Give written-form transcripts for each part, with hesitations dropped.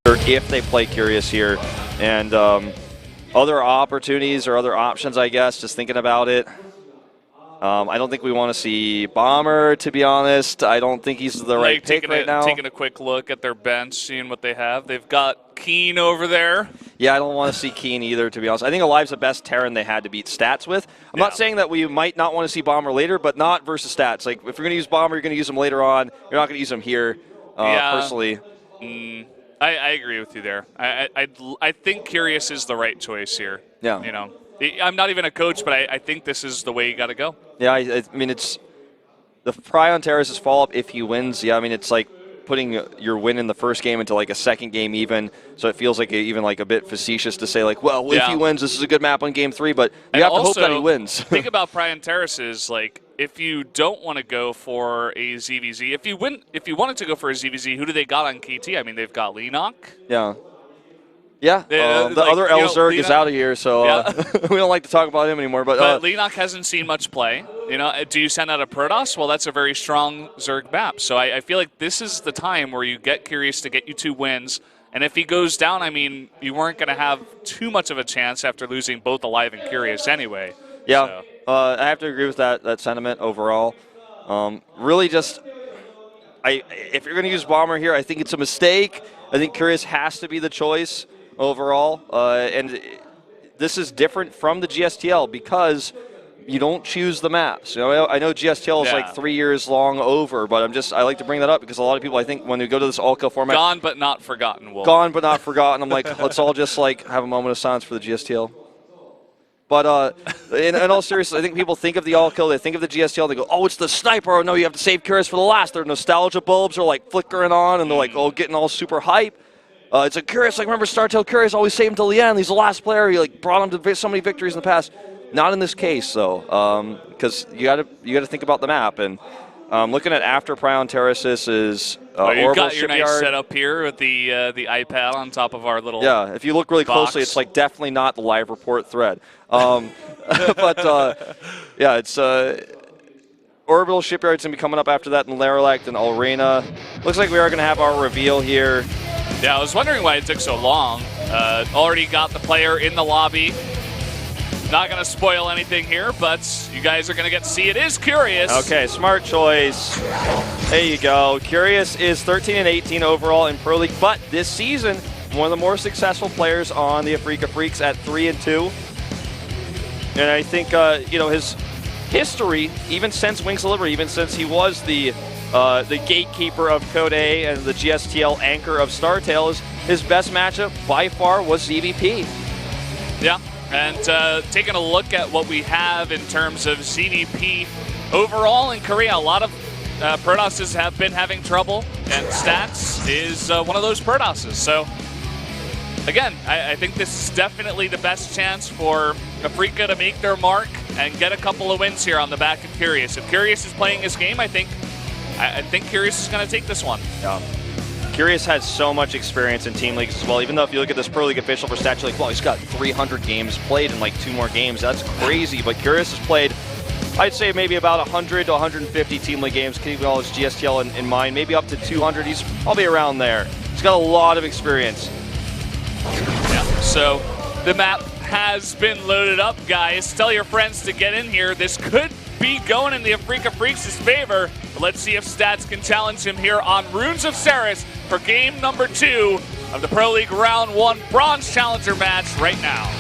if they play Curious here. And other opportunities or other options, I guess, just thinking about it. I don't think we want to see Bomber, to be honest. I don't think he's the right pick right now. Taking a quick look at their bench, seeing what they have. They've got Keen over there. Yeah, I don't want to see Keen either, to be honest. I think Alive's the best Terran they had to beat Stats with. I'm not saying that we might not want to see Bomber later, but not versus Stats. Like, if you're going to use Bomber, you're going to use him later on. You're not going to use him here, personally. I agree with you there. I think Curious is the right choice here. Yeah. You know, I'm not even a coach, but I think this is the way you got to go. Yeah, I mean, it's the Pry on Terrace's follow-up if he wins. Yeah, I mean, it's like putting your win in the first game into like a second game even, so it feels like even like a bit facetious to say like, well, if he wins, this is a good map on game 3, but you have to hope that he wins. Think about Pry on Terraces, like, if you don't want to go for a ZVZ, if you wanted to go for a ZVZ, who do they got on KT? I mean, they've got Lenok. Yeah. Yeah, the like, other Elzerg is out of here, so we don't like to talk about him anymore. But Lenok hasn't seen much play. You know, do you send out a Protoss? Well, that's a very strong Zerg map. So I feel like this is the time where you get Curious to get you 2 wins. And if he goes down, I mean, you weren't going to have too much of a chance after losing both Alive and Curious anyway. Yeah, so. I have to agree with that sentiment overall. Really just, if you're going to use Bomber here, I think it's a mistake. I think Curious has to be the choice overall, and this is different from the GSTL because you don't choose the maps. You know, I know GSTL is like 3 years long over, but I like to bring that up because a lot of people, I think, when we go to this all-kill format, gone but not forgotten. Wolf. Gone but not forgotten. I'm like, let's all just like have a moment of silence for the GSTL. But in all seriousness, I think people think of the all-kill, they think of the GSTL, they go, oh, it's the sniper. Oh no, you have to save Curious for the last. Their nostalgia bulbs are like flickering on, and they're like, oh, getting all super hype. It's a Curious, like, remember StarTale Curious always saved him till the end. He's the last player. He like brought him to so many victories in the past. Not in this case, though, because you gotta think about the map. And looking at after Pry on Terraces is you got your nice setup here with the iPad on top of our little if you look really closely, it's like definitely not the live report thread. But yeah, it's Orbital Shipyard's gonna be coming up after that in Larelect and Alrena. Looks like we are gonna have our reveal here. Yeah, I was wondering why it took so long. Already got the player in the lobby. Not going to spoil anything here, but you guys are going to get to see it is Curious. Okay, smart choice. There you go. Curious is 13 and 18 overall in Pro League, but this season, one of the more successful players on the Afreeca Freaks at 3 and 2. And I think, you know, his history, even since Wings of Liberty, even since he was the gatekeeper of Code A and the GSTL anchor of StarTale, his best matchup by far was ZVP. Yeah, and taking a look at what we have in terms of ZVP overall in Korea, a lot of Protosses have been having trouble, and Stats is one of those Protosses. So, again, I think this is definitely the best chance for Afreeca to make their mark and get a couple of wins here on the back of Curious. If Curious is playing his game, I think Curious is going to take this one. Yeah. Curious has so much experience in team leagues as well. Even though if you look at this Pro League official for stats, you're like, well, he's got 300 games played in like 2 more games. That's crazy. But Curious has played, I'd say maybe about 100 to 150 team league games, keeping all his GSTL in mind, maybe up to 200. He's probably around there. He's got a lot of experience. Yeah. So the map has been loaded up, guys. Tell your friends to get in here. This could be going in the Afreeca Freaks' favor. But let's see if Stats can challenge him here on Runes of Seras for game number 2 of the Pro League Round 1 Bronze Challenger match right now.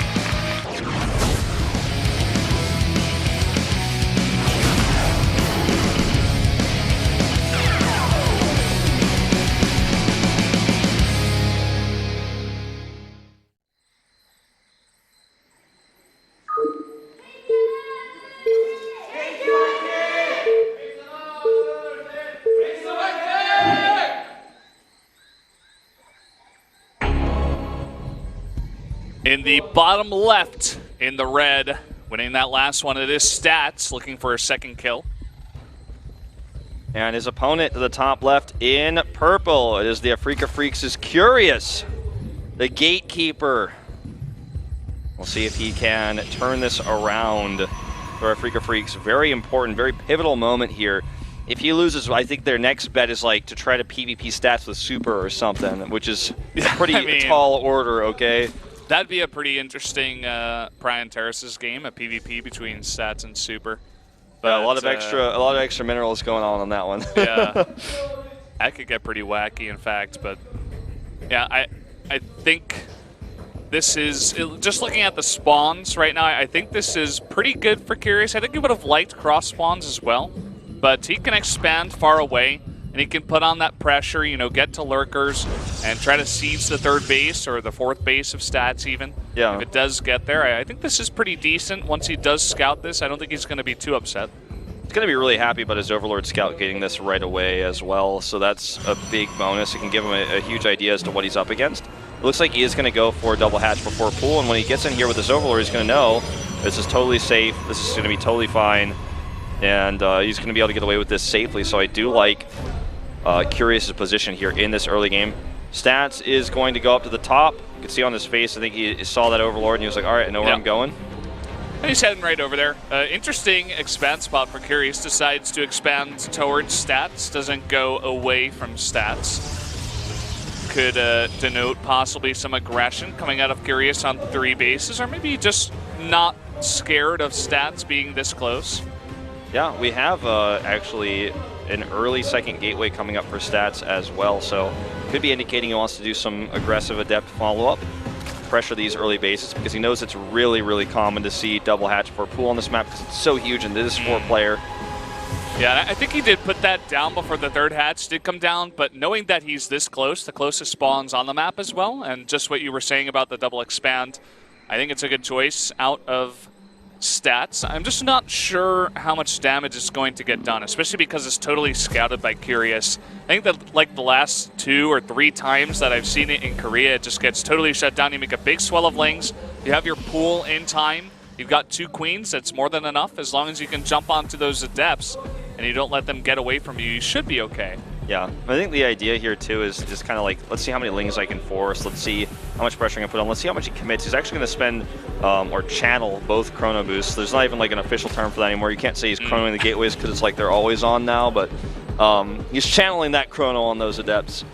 In the bottom left, in the red, winning that last one, it is Stats, looking for a second kill. And his opponent to the top left in purple, it is the Afreeca Freaks' Curious, the gatekeeper. We'll see if he can turn this around for Afreeca Freaks. Very important, very pivotal moment here If he loses, I think their next bet is like to try to PvP stats with Super or something, which is a pretty tall order, okay? That'd be a pretty interesting Brian Terrace's game, a PvP between stats and Super. But yeah, a lot of extra minerals going on that one. Yeah, that could get pretty wacky, in fact. But yeah, I think this is, just looking at the spawns right now, I think this is pretty good for Curious. I think he would have liked cross spawns as well, but he can expand far away, and he can put on that pressure, you know, get to lurkers and try to seize the third base or the fourth base of stats even. Yeah. If it does get there, I think this is pretty decent. Once he does scout this, I don't think he's going to be too upset. He's going to be really happy about his Overlord Scout getting this right away as well, so that's a big bonus. It can give him a huge idea as to what he's up against. It looks like he is going to go for a double hatch before pool, and when he gets in here with this Overlord, he's going to know this is totally safe, this is going to be totally fine, and he's going to be able to get away with this safely. So I do like Curious's position here in this early game. Stats is going to go up to the top. You can see on his face, I think he saw that Overlord, and he was like, all right, I know where I'm going. And he's heading right over there. Interesting expand spot for Curious. Decides to expand towards stats, doesn't go away from stats. Could denote possibly some aggression coming out of Curious on 3 bases, or maybe just not scared of stats being this close. Yeah, we have actually an early second gateway coming up for stats as well, so could be indicating he wants to do some aggressive adept follow-up, pressure these early bases, because he knows it's really, really common to see double hatch for pool on this map because it's so huge and this is 4-player. Yeah, I think he did put that down before the third hatch did come down, but knowing that he's this close, the closest spawns on the map as well, and just what you were saying about the double expand, I think it's a good choice out of stats. I'm just not sure how much damage is going to get done, especially because it's totally scouted by Curious. I think that like the last 2 or 3 times that I've seen it in Korea, it just gets totally shut down. You make a big swell of lings, you have your pool in time, you've got 2 queens, that's more than enough. As long as you can jump onto those adepts and you don't let them get away from you, you should be okay. Yeah, I think the idea here too is just kind of like, let's see how many lings I can force, let's see how much pressure I can put on, let's see how much he commits. He's actually going to spend or channel both chrono boosts. There's not even like an official term for that anymore. You can't say he's chronoing the gateways because it's like they're always on now, but he's channeling that chrono on those adepts.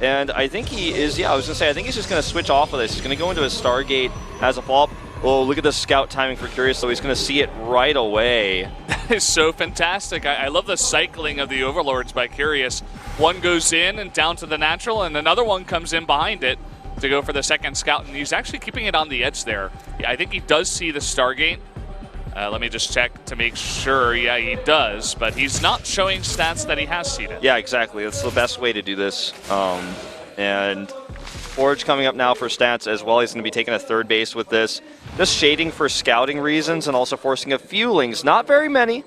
And I think he is, yeah, I was going to say, I think he's just going to switch off of this. He's going to go into his Stargate as a follow-up. Oh, look at the scout timing for Curious, so he's going to see it right away. That is so fantastic. I love the cycling of the Overlords by Curious. One goes in and down to the natural, and another one comes in behind it to go for the second scout, and he's actually keeping it on the edge there. Yeah, I think he does see the Stargate. Let me just check to make sure. Yeah, he does, but he's not showing stats that he has seen it. Yeah, exactly. That's the best way to do this. And Forge coming up now for stats as well. He's going to be taking a third base with this. Just shading for scouting reasons and also forcing a few lings. Not very many.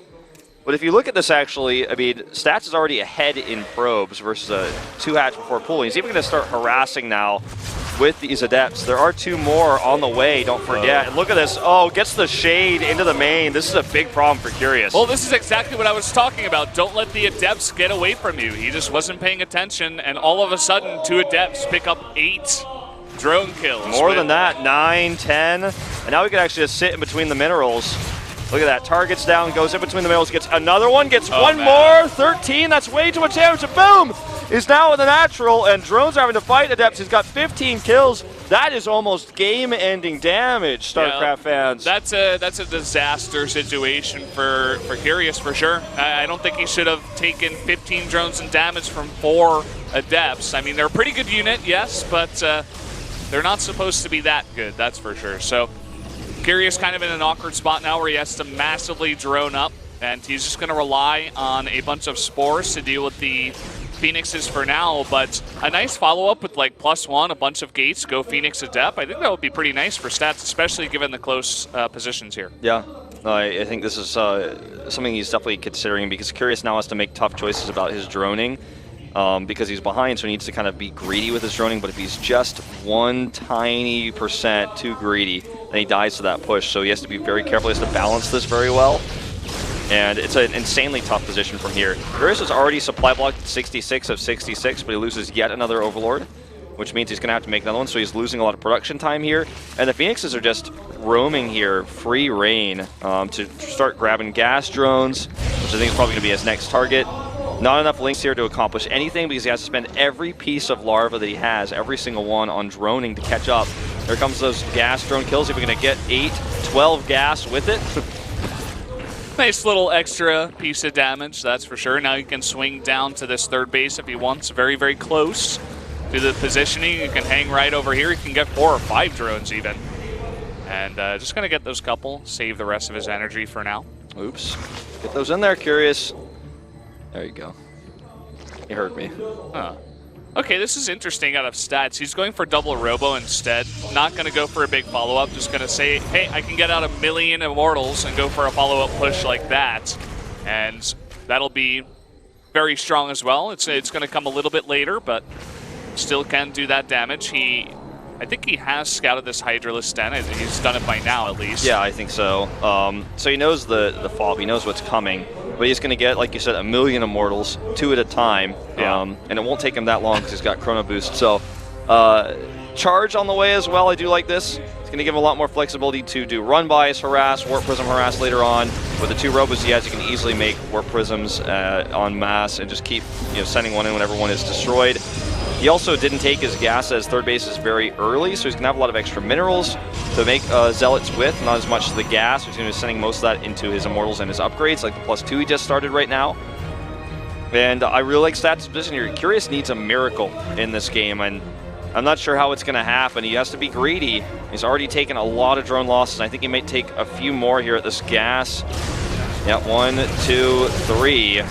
But if you look at this actually, I mean, stats is already ahead in probes versus a 2-hatch before pooling. He's even going to start harassing now with these adepts. There are 2 more on the way, don't forget. And look at this. Oh, gets the shade into the main. This is a big problem for Curious. Well, this is exactly what I was talking about. Don't let the adepts get away from you. He just wasn't paying attention, and all of a sudden, 2 adepts pick up 8 drone kills. More than that, 9, 10. And now we can actually just sit in between the minerals. Look at that, targets down, goes in between the minerals, gets another one, gets one more, 13, that's way too much damage, and boom! Is now in the natural, and drones are having to fight adepts. He's got 15 kills. That is almost game-ending damage, StarCraft fans. That's a disaster situation for Curious for sure. I don't think he should have taken 15 drones and damage from 4 adepts. I mean, they're a pretty good unit, yes, but they're not supposed to be that good, that's for sure. So Curious kind of in an awkward spot now where he has to massively drone up, and he's just going to rely on a bunch of spores to deal with the Phoenixes for now, but a nice follow-up with like +1, a bunch of gates, go Phoenix Adept. I think that would be pretty nice for stats, especially given the close positions here. Yeah, I think this is something he's definitely considering, because Curious now has to make tough choices about his droning. Because he's behind, so he needs to kind of be greedy with his droning, but if he's just 1 tiny % too greedy, then he dies to that push, so he has to be very careful. He has to balance this very well, and it's an insanely tough position from here. Curious is already supply blocked at 66 of 66, but he loses yet another Overlord, which means he's going to have to make another one, so he's losing a lot of production time here, and the Phoenixes are just roaming here, free reign, to start grabbing gas drones, which I think is probably going to be his next target. Not enough links here to accomplish anything because he has to spend every piece of larva that he has, every single one, on droning to catch up. There comes those gas drone kills. If we're going to get 8, 12 gas with it. Nice little extra piece of damage, that's for sure. Now he can swing down to this third base if he wants. Very, very close to the positioning. You can hang right over here. He can get 4 or 5 drones even. And just going to get those couple, save the rest of his energy for now. Oops. Get those in there, Curious. There you go. You heard me. Huh. Okay, this is interesting out of stats. He's going for double robo instead. Not going to go for a big follow-up. Just going to say, hey, I can get out 1 million immortals and go for a follow-up push like that. And that'll be very strong as well. It's going to come a little bit later, but still can do that damage. I think he has scouted this Hydralisk den. He's done it by now, at least. Yeah, I think so. So he knows the fall. He knows what's coming. But he's going to get, like you said, 1 million immortals, 2 at a time. Yeah. And it won't take him that long because he's got Chrono Boost. So charge on the way as well. I do like this. It's going to give him a lot more flexibility to do run bys, harass, warp prism harass later on. With the 2 robos he has, you can easily make warp prisms en masse and just keep sending one in whenever one is destroyed. He also didn't take his gas as third bases very early, so he's going to have a lot of extra minerals to make Zealots with, not as much the gas. He's going to be sending most of that into his immortals and his upgrades, like the +2 he just started right now. And I really like Stats' position here. Curious needs a miracle in this game, and I'm not sure how it's going to happen. He has to be greedy. He's already taken a lot of drone losses. I think he might take a few more here at this gas. Yeah, 1, 2, 3.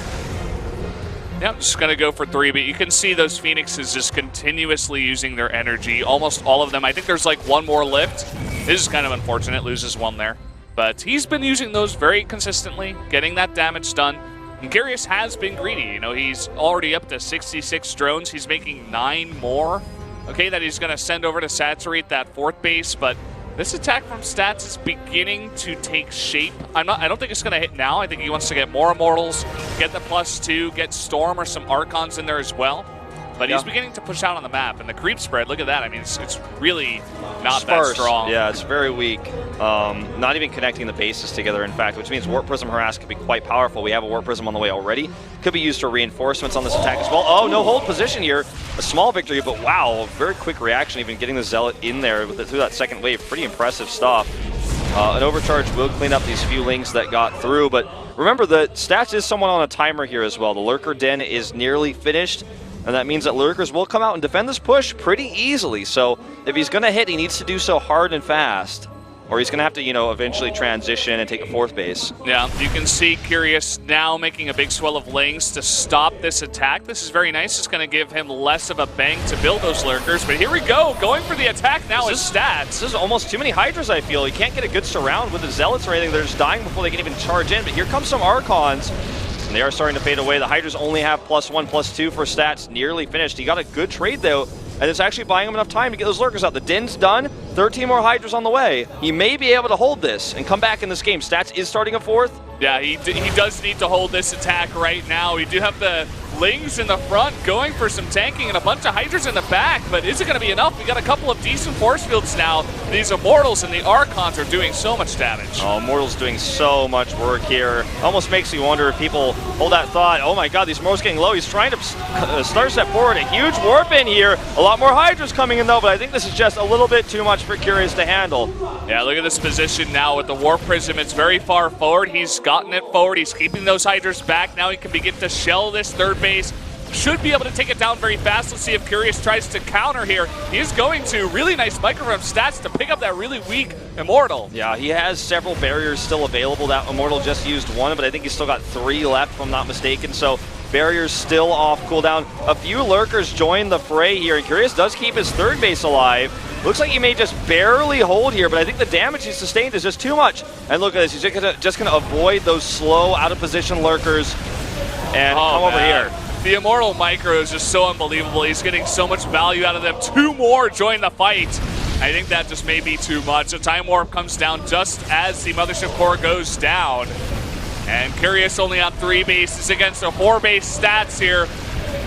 Yep, just going to go for 3, but you can see those Phoenixes just continuously using their energy. Almost all of them. I think there's like 1 more lift. This is kind of unfortunate, loses 1 there. But he's been using those very consistently, getting that damage done. And Curious has been greedy. He's already up to 66 drones. He's making 9 more. Okay, that he's going to send over to saturate that 4th base, but this attack from Stats is beginning to take shape. I don't think it's going to hit now. I think he wants to get more Immortals, get the +2, get Storm or some Archons in there as well. But he's beginning to push out on the map. And the creep spread, look at that. I mean, it's really not sparse. That strong. Yeah, it's very weak. Not even connecting the bases together, in fact, which means Warp Prism Harass could be quite powerful. We have a Warp Prism on the way already. Could be used for reinforcements on this attack as well. Oh, no hold position here. A small victory, but wow, very quick reaction, even getting the Zealot in there through that second wave. Pretty impressive stuff. An overcharge will clean up these few links that got through, but remember that Stats is someone on a timer here as well. The Lurker Den is nearly finished, and that means that Lurkers will come out and defend this push pretty easily. So if he's going to hit, he needs to do so hard and fast, or he's going to have to, eventually transition and take a 4th base. Yeah, you can see Curious now making a big swell of links to stop this attack. This is very nice. It's going to give him less of a bang to build those Lurkers. But here we go, going for the attack now is Stats. This is almost too many Hydras, I feel. He can't get a good surround with the Zealots or anything. They're just dying before they can even charge in. But here comes some Archons. And they are starting to fade away. The Hydras only have +1, +2 for Stats. Nearly finished. He got a good trade, though. And it's actually buying him enough time to get those Lurkers out. The Den's done. 13 more Hydras on the way. He may be able to hold this and come back in this game. Stats is starting a 4th. Yeah, he does need to hold this attack right now. We do have the Lings in the front going for some tanking and a bunch of Hydras in the back, but is it going to be enough? We got a couple of decent force fields now. These Immortals and the Archons are doing so much damage. Oh, Immortals doing so much work here. Almost makes you wonder if people hold that thought, oh my god, these Immortals getting low. He's trying to start step forward. A huge warp in here. A lot more Hydras coming in though, but I think this is just a little bit too much for Curious to handle. Yeah, look at this position now with the Warp Prism. It's very far forward. He's gotten it forward. He's keeping those Hydras back. Now he can begin to shell this 3rd base. Should be able to take it down very fast. Let's see if Curious tries to counter here. He is going to. Really nice micro from Stats to pick up that really weak Immortal. Yeah, he has several barriers still available. That Immortal just used 1, but I think he's still got 3 left, if I'm not mistaken. So barriers still off cooldown. A few Lurkers join the fray here, and Curious does keep his 3rd base alive. Looks like he may just barely hold here, but I think the damage he sustained is just too much. And look at this, he's just gonna avoid those slow, out-of-position Lurkers and come over here. The Immortal micro is just so unbelievable. He's getting so much value out of them. 2 more join the fight. I think that just may be too much. The Time Warp comes down just as the Mothership Core goes down. And Curious only on 3 bases against a 4 base Stats here.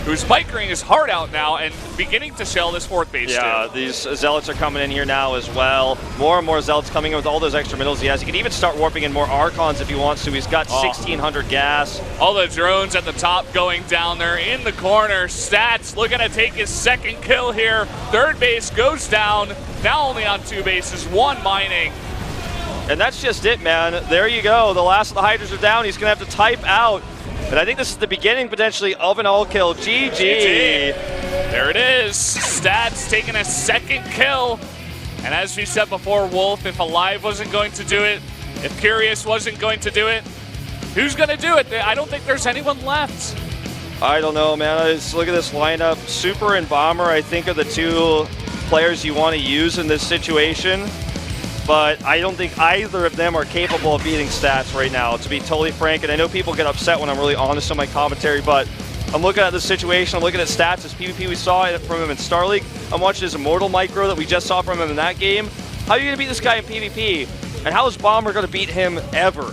who's micring his heart out now and beginning to shell this fourth base. Yeah, these Zealots are coming in here now as well. More and more Zealots coming in with all those extra middles he has. He can even start warping in more Archons if he wants to. He's got 1,600 gas. All the drones at the top going down there in the corner. Stats looking to take his second kill here. Third base goes down. Now only on 2 bases, 1 mining. And that's just it, man. There you go. The last of the Hydras are down. He's going to have to type out. And I think this is the beginning, potentially, of an all-kill. GG. There it is. Stats taking a second kill. And as we said before, Wolf, if Alive wasn't going to do it, if Curious wasn't going to do it, who's going to do it? I don't think there's anyone left. I don't know, man. Just look at this lineup. Super and Bomber, I think, are the 2 players you want to use in this situation. But I don't think either of them are capable of beating Stats right now, to be totally frank. And I know people get upset when I'm really honest on my commentary, but I'm looking at the situation. I'm looking at Stats as PvP we saw from him in Star League. I'm watching his Immortal micro that we just saw from him in that game. How are you going to beat this guy in PvP? And how is Bomber going to beat him ever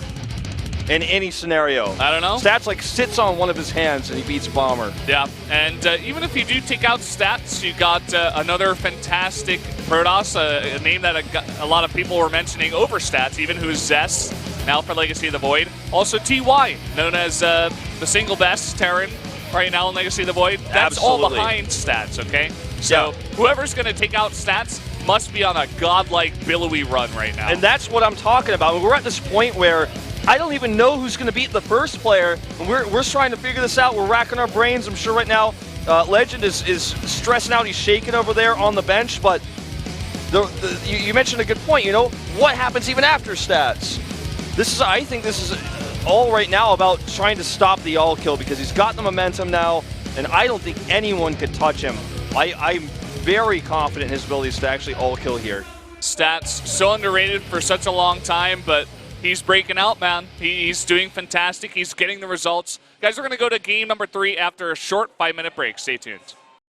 in any scenario? I don't know. Stats like sits on one of his hands and he beats Bomber. Yeah, and even if you do take out Stats, you got another fantastic Protoss, a name that a lot of people were mentioning over Stats, even who's Zest, now for Legacy of the Void. Also TY, known as the single best Terran right now in Legacy of the Void. That's Absolutely. all behind Stats, okay? So whoever's going to take out Stats must be on a godlike, billowy run right now. And that's what I'm talking about. We're at this point where I don't even know who's going to beat the first player. We're trying to figure this out. We're racking our brains. I'm sure right now Legend is stressing out. He's shaking over there on the bench. But you mentioned a good point. You know, what happens even after Stats? I think this is all right now about trying to stop the all kill because he's got the momentum now, and I don't think anyone could touch him. I'm very confident in his abilities to actually all kill here. Stats so underrated for such a long time, but he's breaking out, man. He's doing fantastic. He's getting the results. Guys, we're going to go to game number 3 after a short 5-minute break. Stay tuned.